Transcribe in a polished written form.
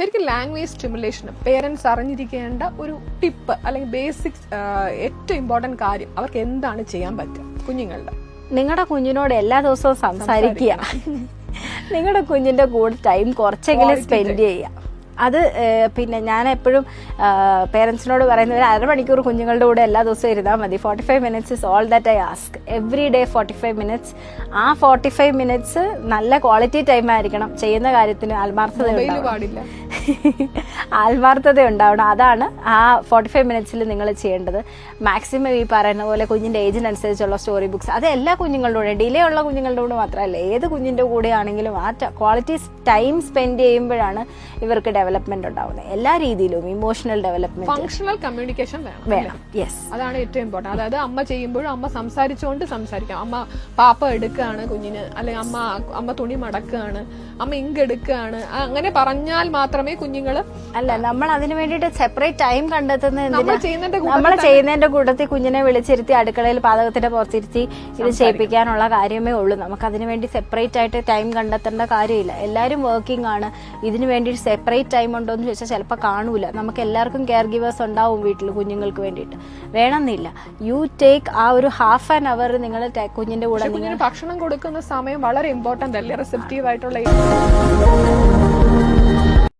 ശരിക്കും language stimulation parents അറിഞ്ഞിരിക്കേണ്ട ഒരു ടിപ്പ് അല്ലെങ്കിൽ ബേസിക്സ് ഏറ്റവും ഇമ്പോർട്ടന്റ് കാര്യം അവർക്ക് എന്താണ് ചെയ്യാൻ പറ്റുക കുഞ്ഞുങ്ങളുടെ? നിങ്ങളുടെ കുഞ്ഞിനോട് എല്ലാ ദിവസവും സംസാരിക്കുക, നിങ്ങളുടെ കുഞ്ഞിന്റെ കൂടെ ടൈം കുറച്ചെങ്കിലും സ്പെൻഡ് ചെയ്യുക. അത് പിന്നെ ഞാൻ എപ്പോഴും പേരൻസിനോട് പറയുന്നത് ഒരു അരമണിക്കൂർ കുഞ്ഞുങ്ങളുടെ കൂടെ എല്ലാ ദിവസവും ഇരുന്നാൽ മതി. 45 minutes is all that I ask. Every day 45 minutes. ആ 45 minutes നല്ല ക്വാളിറ്റി ടൈം ആയിരിക്കണം. ചെയ്യുന്ന കാര്യത്തിന് ആത്മാർത്ഥത ഉണ്ടാവണം. അതാണ് ആ 45 minutes നിങ്ങൾ ചെയ്യേണ്ടത്. മാക്സിമം ഈ പറയുന്ന പോലെ കുഞ്ഞിന്റെ ഏജിനനുസരിച്ചുള്ള സ്റ്റോറി ബുക്സ്, അത് എല്ലാ കുഞ്ഞുങ്ങളുടെ കൂടെ, ഡിലേ ഉള്ള കുഞ്ഞുങ്ങളുടെ കൂടെ മാത്രമല്ല, ഏത് കുഞ്ഞിന്റെ കൂടെ ആണെങ്കിലും ആ ക്വാളിറ്റി ടൈം സ്പെൻഡ് ചെയ്യുമ്പോഴാണ് ഇവർക്ക് ഡെവലപ്മെന്റ് ഉണ്ടാവുന്നത്. എല്ലാ രീതിയിലും ഇമോഷണൽ ഡെവലപ്മെന്റ്, ഫങ്ഷണൽ കമ്മ്യൂണിക്കേഷൻ വേണം. യെസ്, അതാണ് ഏറ്റവും ഇമ്പോർട്ടന്റ്. അതായത് അമ്മ ചെയ്യുമ്പോഴും അമ്മ സംസാരിച്ചുകൊണ്ട് സംസാരിക്കാം. അമ്മ പാപ്പ എടുക്കുകയാണ് കുഞ്ഞിന്, അല്ലെങ്കിൽ അമ്മ തുണി മടക്കുകയാണ്, അമ്മ ഇങ്ക് എടുക്കുകയാണ്, അങ്ങനെ പറഞ്ഞാൽ മാത്രമേ കുഞ്ഞുങ്ങള് അല്ല, നമ്മൾ അതിന് വേണ്ടിയിട്ട് സെപ്പറേറ്റ് ടൈം കണ്ടെത്തുന്നത് നമ്മൾ ചെയ്യുന്നതിന്റെ കൂട്ടത്തിൽ കുഞ്ഞിനെ വിളിച്ചിരുത്തി അടുക്കളയിൽ പാചകത്തിന്റെ പുറത്തിരുത്തി ഇത് ചെയ്യിപ്പിക്കാനുള്ള കാര്യമേ ഉള്ളൂ. നമുക്ക് അതിനു വേണ്ടി സെപ്പറേറ്റ് ആയിട്ട് ടൈം കണ്ടെത്തേണ്ട കാര്യമില്ല. എല്ലാവരും വർക്കിംഗ് ആണ്. ഇതിനു വേണ്ടി സെപ്പറേറ്റ് ടൈം ഉണ്ടോ എന്ന് ചോദിച്ചാൽ ചിലപ്പോൾ കാണൂല. നമുക്ക് എല്ലാവർക്കും കെയർ ഗിവേഴ്സ് ഉണ്ടാവും വീട്ടിൽ കുഞ്ഞുങ്ങൾക്ക് വേണ്ടിയിട്ട്, വേണമെന്നില്ല. യു ടേക്ക് ആ ഒരു ഹാഫ് ആൻ അവർ നിങ്ങൾ കുഞ്ഞിന്റെ കൂടെ ഭക്ഷണം കൊടുക്കുന്ന സമയം വളരെ ഇമ്പോർട്ടന്റ് അല്ലേ? റിസെപ്റ്റീവ് ആയിട്ടുള്ള